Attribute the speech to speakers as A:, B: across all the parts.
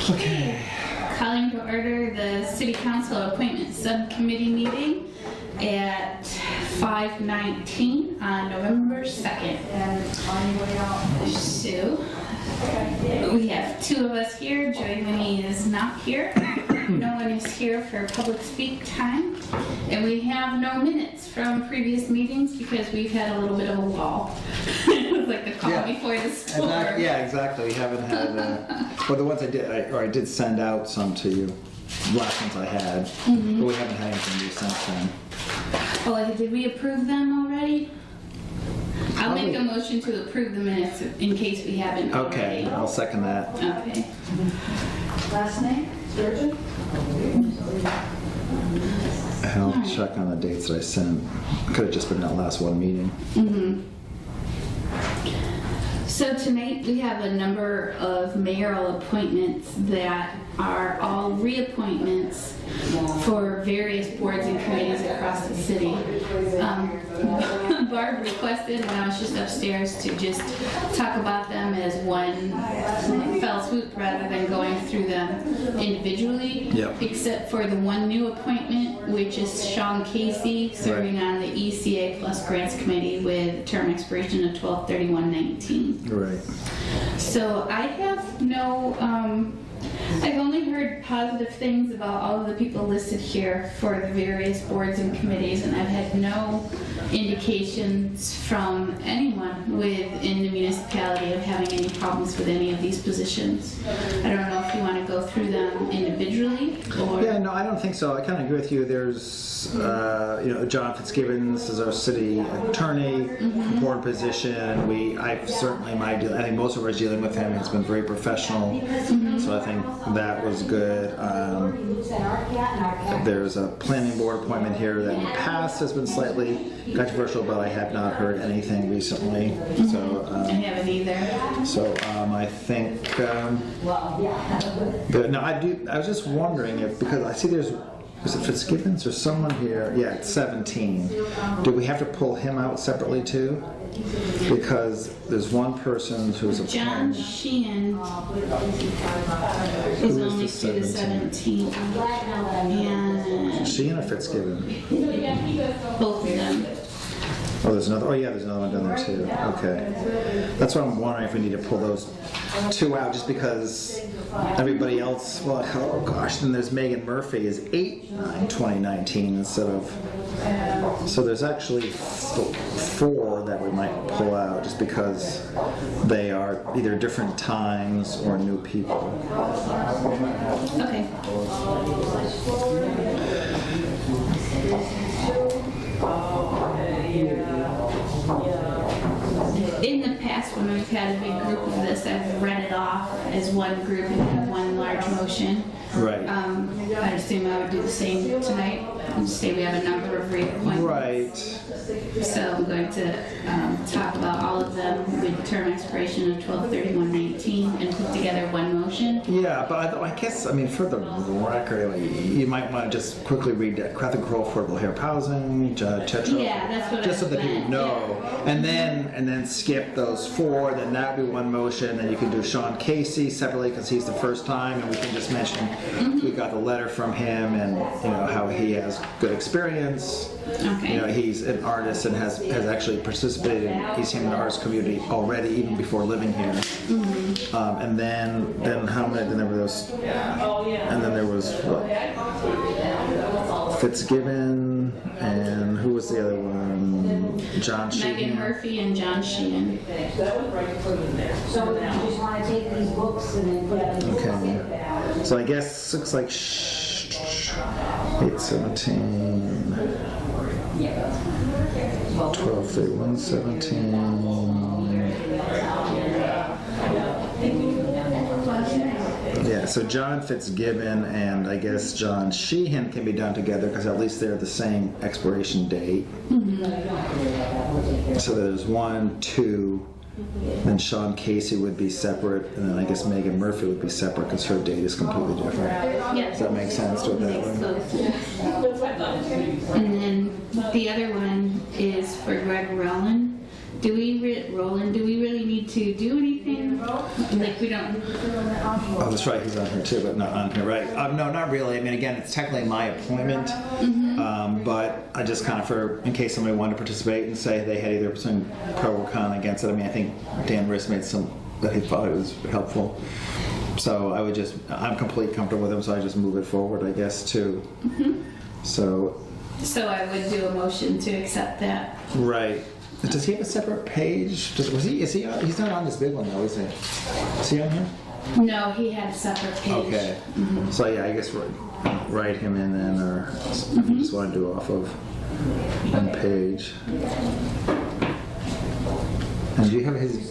A: Okay.
B: Calling to order the City Council Appointment Subcommittee meeting at 5:19 on November 2nd. So, we have two of us here. Joy Winnie is not here. No one is here for public speak time. And we have no minutes from previous meetings because we've had a little bit of a lull. It was like the calm before the storm.
A: Yeah, exactly. We haven't had, well, the ones I did send out some to you. Last ones I had, but we haven't had anything new since then.
B: Oh, did we approve them already? I'll make a motion to approve the minutes in case we haven't
A: Okay,
B: already.
A: I'll second that.
B: Okay.
C: Last name? Sturgeon?
A: I'll check on the dates that I sent. Could have just been that last one meeting.
B: So tonight we have a number of mayoral appointments that are all reappointments for various boards and committees across the city. Barb requested when I was just upstairs to just talk about them as one fell swoop rather than going through them individually, except for the one new appointment, which is Sean Casey, serving on the ECA Plus Grants Committee with term expiration of 12/31/19.
A: Right.
B: So I have no, I've only heard positive things about all of the people listed here for the various boards and committees, and I've had no indications from anyone within the municipality of having any problems with any of these positions. I don't know if you want to go through them individually or...
A: Yeah, no, I don't think so. I kind of agree with you. There's, John Fitzgibbons is our city attorney, important position. I think most of us dealing with him has been very professional, so I think that was good. There's a planning board appointment here that in the past has been slightly controversial, but I have not heard anything recently. So
B: I haven't either.
A: So I think, but no, I was just wondering if, because I see is it Fitzgibbons or someone here? Yeah, it's 17. Do we have to pull him out separately too? Because there's one person who's a
B: John Sheehan is only through the 17th. And
A: Sheehan or Fitzgibbon?
B: both of them.
A: Oh, there's another. Oh, yeah, there's another one down there too. Okay, that's what I'm wondering if we need to pull those two out, just because everybody else. Well, oh gosh, then there's Megan Murphy is 8/9/2019 instead of. So there's actually 4 that we might pull out, just because they are either different times or new people.
B: Okay. In the past, when we've had a big group of this, I've read it off as one group and have one large motion.
A: Right.
B: I assume I would do the same tonight and say we have a number of reappointments.
A: Right.
B: So I'm going to talk about all of them with term expiration of 12/31/19 and put together one motion.
A: Yeah, but I guess, for the record, you might want to just quickly read that Crathon Grove Affordable Help Housing, Tetra.
B: Yeah, that's what
A: just so that people know.
B: Yeah.
A: And then skip those 4, then that would be one motion, then you can do Sean Casey separately because he's the first time, and we can just mention we got the letter from him and how he has good experience.
B: Okay.
A: He's an artist and has actually participated in the arts community already, even before living here. And then how many? Then there were those, and then there was Fitzgibbon, and who was the other one? John Sheehan.
B: Megan Murphy and John Sheehan.
C: So you just want to take these books and then put them in.
A: Okay. So I guess looks like 8/17. 12/31/17. Yeah, so John Fitzgibbon and I guess John Sheehan can be done together because at least they're the same expiration date. So there's 1, 2, then Sean Casey would be separate, and then I guess Megan Murphy would be separate because her date is completely different.
B: Yeah.
A: Does that make sense to it that way?
B: And then the other one is for Greg Rowland. Do we really need to do anything? Like, we don't,
A: Oh, that's right, he's on here too, but not on here, right? No, not really. I mean, again, it's technically my appointment, but I just kind of, in case somebody wanted to participate and say they had either some pro or con against it. I mean, I think Dan Riss made some that he thought it was helpful. So I'm completely comfortable with him, so I just move it forward, I guess, too. So
B: I would do a motion to accept that.
A: right. Does he have a separate page? He's not on this big one though, is he? Is he on here?
B: No, he had a separate page.
A: Okay. So yeah, I guess write him in then, or if you just want to do off of one page. And do you have his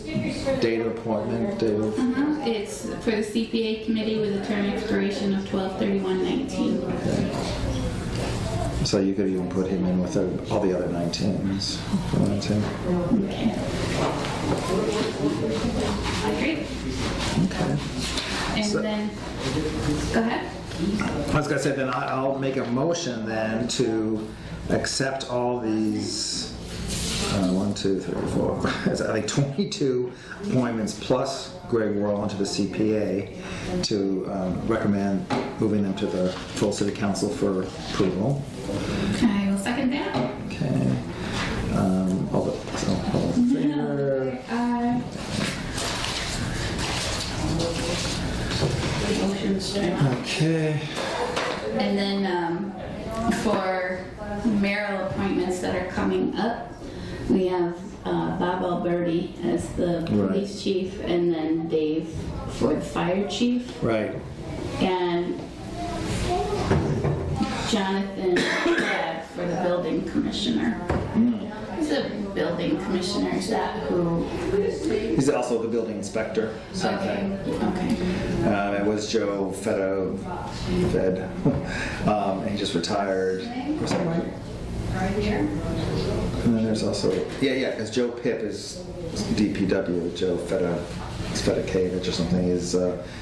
A: date of appointment?
B: It's for the CPA committee with a term expiration of 12/31/19.
A: So you could even put him in with all the other 19s if you wanted to.
B: Okay. Great.
A: Okay.
B: And
A: So-
B: then, go ahead.
A: I was gonna say then I'll make a motion then to accept all these 1, 2, 3, 4, I think 22 appointments plus Greg Worrell into the CPA to recommend moving them to the full city council for approval.
B: I will second that.
A: Okay. All in favor?
B: Aye.
A: Okay.
B: And then for mayoral appointments that are coming up, we have Bob Alberti as the police chief, and then Dave for the fire chief,
A: Right.
B: and Jonathan Glad for the building commissioner. He's a building commissioner, is that who?
A: He's also the building inspector. Same thing.
B: Okay.
A: It was Joe Fed, and he just retired. Was that right? And then there's also, because Joe Pip is DPW, Joe Fedicavich or something is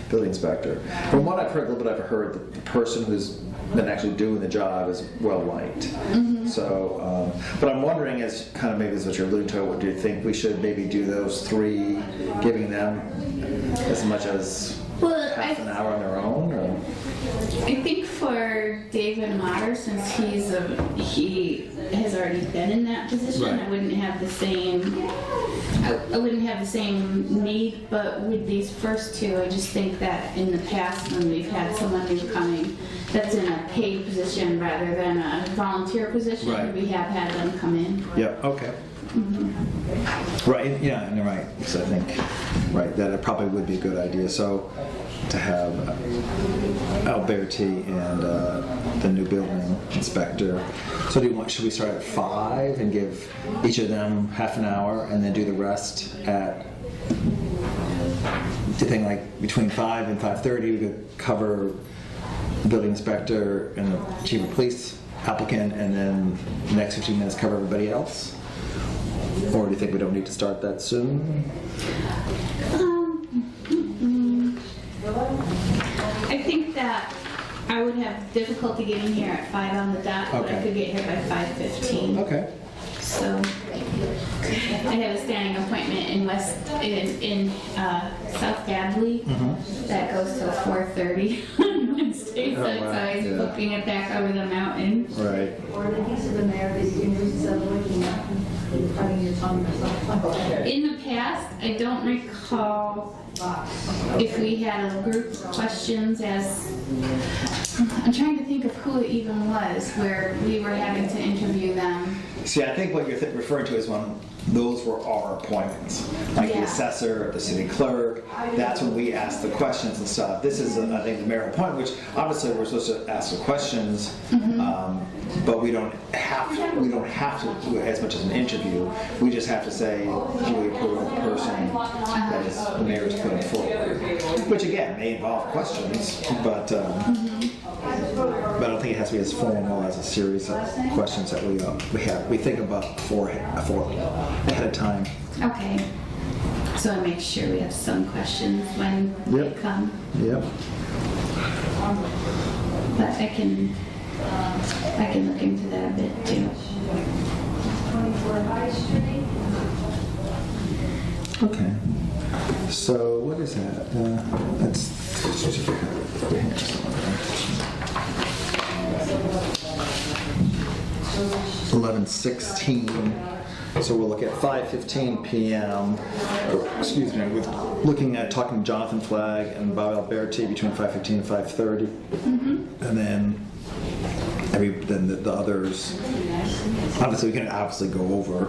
A: building inspector. From what I've heard, a little bit I've heard, the person who's been actually doing the job is well liked. So, but I'm wondering, as kind of maybe this is what you're alluding to, what do you think we should maybe do those 3, giving them as much as half an hour on their own? Or?
B: I think for David Motter, since he has already been in that position,
A: Right.
B: I wouldn't have the same need. But with these first 2, I just think that in the past, when we've had someone new coming that's in a paid position rather than a volunteer position,
A: Right.
B: we have had them come in.
A: Yeah, okay. Right, yeah, and you're right. So I think, right, that it probably would be a good idea. So to have Alberti and the new building inspector. So should we start at 5 and give each of them half an hour and then do the rest at, do you think like between 5 and 5:30 we could cover the building inspector and the chief of police applicant, and then the next 15 minutes cover everybody else? Or do you think we don't need to start that soon?
B: I think that I would have difficulty getting here at 5 on the dot, but I
A: Okay.
B: could get here by 5:15.
A: Okay.
B: So I have a standing appointment in South Gadley that goes till 4:30 on Wednesday, so
A: Oh,
B: it's
A: wow.
B: always
A: Yeah.
B: booking it back over the mountain.
A: Right.
C: Or in the case of the mayor, they can use the waking up and cutting your tongue or something.
B: In the past, I don't recall if we had a group of questions I'm trying to think of who it even was, where we were having to interview them.
A: See, I think what you're referring to is when those were our appointments, like the
B: Yeah.
A: assessor, the city clerk. That's when we ask the questions and stuff. This is, I think, the mayor appointment, which obviously we're supposed to ask the questions, but we don't have to do it as much as an interview. We just have to say, do we approve of the person that is the mayor is putting forward, which again may involve questions, but. But I don't think it has to be as formal as a series of questions that we think about ahead of time.
B: Okay. So I make sure we have some questions when they
A: Yep.
B: come.
A: Yep.
B: But I can look into that a bit too.
C: 24 High Street.
A: Okay. So what is that? That's 11:16. So we'll look at 5:15 p.m. Excuse me, with looking at talking to Jonathan Flagg and Bob Alberti between 5:15 and 5:30, and then the others. Obviously, we can go over,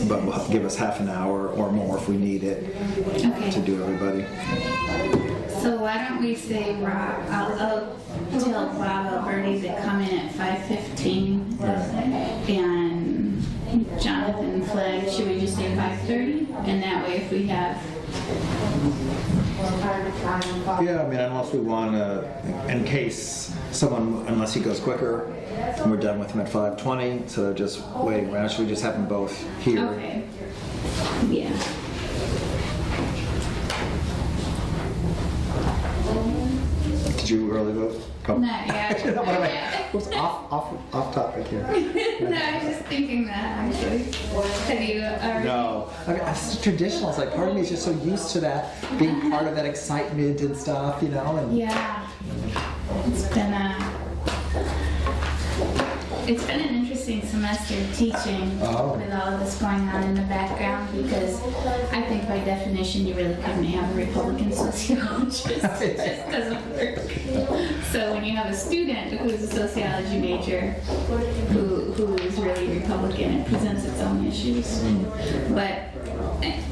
A: but we'll give us half an hour or more if we need it to do everybody.
B: So why don't we say Rob, I'll tell Bob Alberti to come in at 5:15 and Jonathan Flagg, should we just say 5:30? And that way if we have...
A: Yeah, I mean, unless we want to, in case someone, unless he goes quicker, and we're done with him at 5:20, so they're just waiting around, should we just have them both here?
B: Okay. Yeah.
A: Did you early vote? Oh.
B: Not yet.
A: No,
B: Not
A: wait, wait.
B: yet.
A: What's off topic here?
B: No, I was just thinking that actually. Have you already?
A: No, I mean, it's traditional. It's like part of me is just so used to that, being part of that excitement and stuff, you know. And
B: Yeah. It's been an interesting semester teaching with all of this going on in the background because I think by definition you really couldn't have a Republican sociologist. It just doesn't work. So when you have a student who's a sociology major who is really Republican, it presents its own issues. But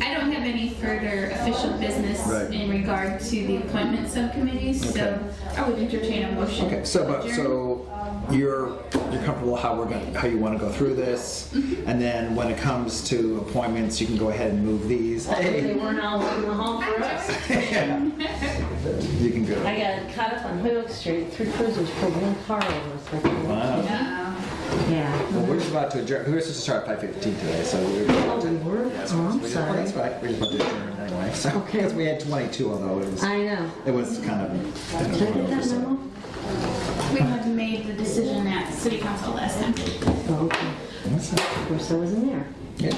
B: I don't have any further official business in regard to the appointment subcommittees, so I would entertain a motion.
A: Okay, so you're comfortable how you want to go through this, and then when it comes to appointments, you can go ahead and move these.
D: They weren't all in the hall for us.
A: You can go.
D: I got caught up on Hoyok Street, 3 cruisers pulled one car over us.
A: Wow.
D: Yeah.
A: Well, we're just about to adjourn. We were supposed to start at 5:15 today, so we're.
D: Oh, we were?
A: Yes,
D: Oh, I'm
A: that's
D: sorry.
A: right. We're just about to adjourn anyway. So,
D: Okay.
A: because we had 22, although
D: I know.
A: it was kind of.
D: Did I get that memo?
B: We had made the decision at City Council last time.
D: Oh, okay. Of course, I wasn't there.
A: Yeah.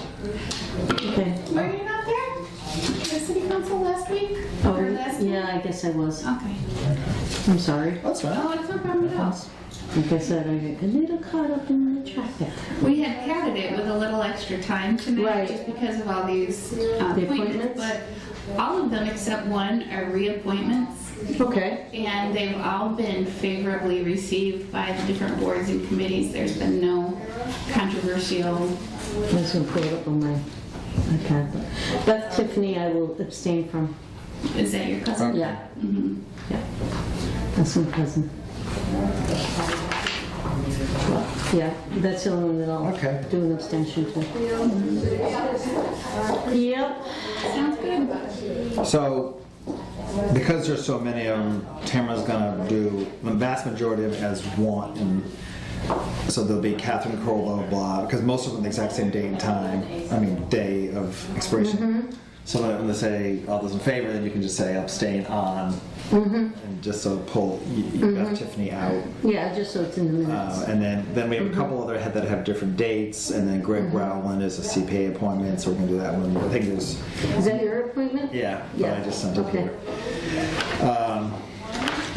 D: Okay.
B: Were you not there? The City Council last week?
D: Oh,
B: Or last
D: yeah, I guess I was.
B: Okay.
D: I'm sorry.
A: That's fine.
B: Oh, it's no problem at all.
D: Like I said, I got a little caught up in the traffic.
B: We had padded it with a little extra time tonight
D: Right.
B: just because of all these appointments.
D: appointments?
B: But all of them except one are reappointments.
D: Okay.
B: And they've all been favorably received by the different boards and committees. There's been no controversial.
D: I'm just going to pull it up on my iPad. Beth Tiffany, I will abstain from.
B: Is that your cousin?
D: Yeah.
B: Mm-hmm.
D: Yeah. That's my cousin. Yeah, that's the only one that I'll do an abstention to. Yep.
B: Sounds good.
A: So, because there's so many of them, Tamara's gonna do the vast majority of it as one, and so there'll be Catherine Kroll, blah, blah, blah, because most of them the exact same date and time, day of expiration. So when they say all those in favor, then you can just say abstain on, and just so pull Beth Tiffany out.
D: Yeah, just so it's in the minutes.
A: And then we have a couple other that have different dates, and then Greg Rowland is a CPA appointment, so we're gonna do that one. I think there's,
D: Is that your appointment?
A: yeah, but I just sent it
D: Okay.
A: here.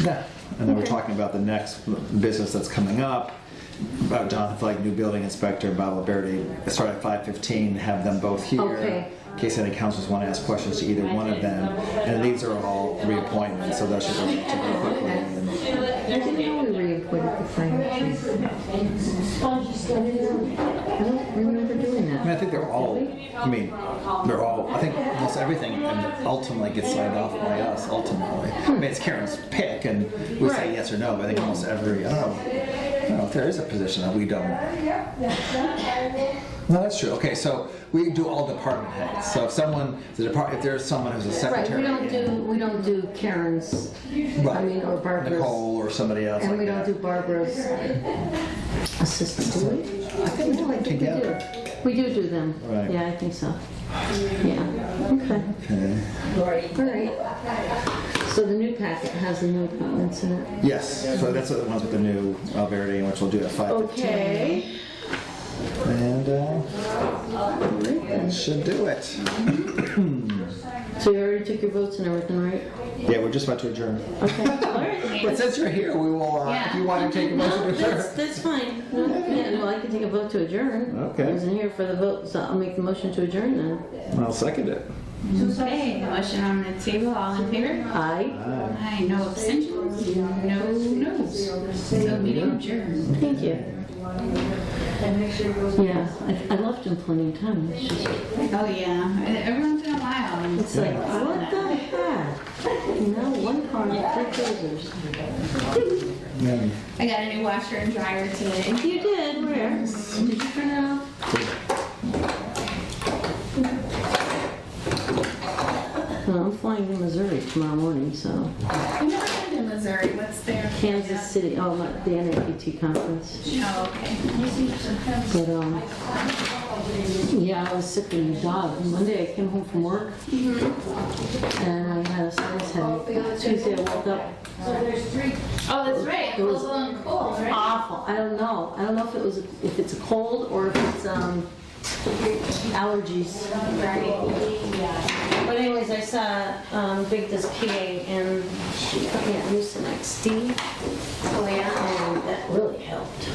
A: Yeah, and then we're talking about the next business that's coming up, about Jonathan Flagg, new building inspector, Bob Alberti. Start at 5:15, have them both here.
D: Okay.
A: In case any councilors want to ask questions to either one of them. And these are all reappointments, so that should go quickly. And
D: I didn't know we reappointed the finance chief. I don't remember doing
A: I mean, I
D: that.
A: think they're all, I think almost everything ultimately gets signed off by us, ultimately. I mean, it's Karen's pick, and we say yes or no, but I think almost every, I don't know if there is a position that we don't. No, that's true. Okay, so we do all department heads. So if if there's someone who's a
D: Right,
A: secretary.
D: we don't do Karen's, or Barbara's.
A: Nicole or somebody else
D: And
A: like
D: we don't
A: that.
D: do Barbara's assistant, do we?
A: I think we do them together.
D: We do them.
A: Right.
D: Yeah, I think so. Yeah, okay.
A: Okay.
D: All right. So the new packet has the new appointments in it.
A: Yes, so that's the ones with the new Alberti, which we'll do at 5:15.
D: Okay.
A: And that should do it.
D: So you already took your votes and everything, right?
A: Yeah, we're just about to adjourn.
D: Okay, all right.
A: But since you're here, we will, if you want to take a motion
D: No,
A: to adjourn.
D: that's fine. No, yeah, well, I can take a vote to adjourn.
A: Okay.
D: I wasn't here for the vote, so I'll make the motion to adjourn then.
A: I'll second it.
B: Okay, the motion on the table, all in favor?
D: Aye.
B: Aye, no abstentions, no no's. So meeting adjourned.
D: Thank you.
C: And make sure it goes.
D: Yeah, I left him plenty of time. It's just,
B: Oh, yeah, every once in a while.
D: it's like, what the heck? You know, one car and 3 cruisers.
A: Yeah.
B: I got a new washer and dryer today.
D: You did, where? Did you turn it off? Well, I'm flying to Missouri tomorrow morning, so.
B: I've never been to Missouri, what's there?
D: Kansas City, oh, the NAPT conference.
B: Oh, okay.
D: But, yeah, I was sick in the dog. Monday I came home from work and I had a sinus headache. Tuesday I woke up
C: So there's 3.
B: Oh, that's right, it
D: It was
B: was a little cold, right?
D: awful. I don't know. I don't know if it's a cold or if it's allergies. But anyways, I saw Vigda's PA and she put me at Mucinex D.
B: Oh, yeah.
D: And that really helped.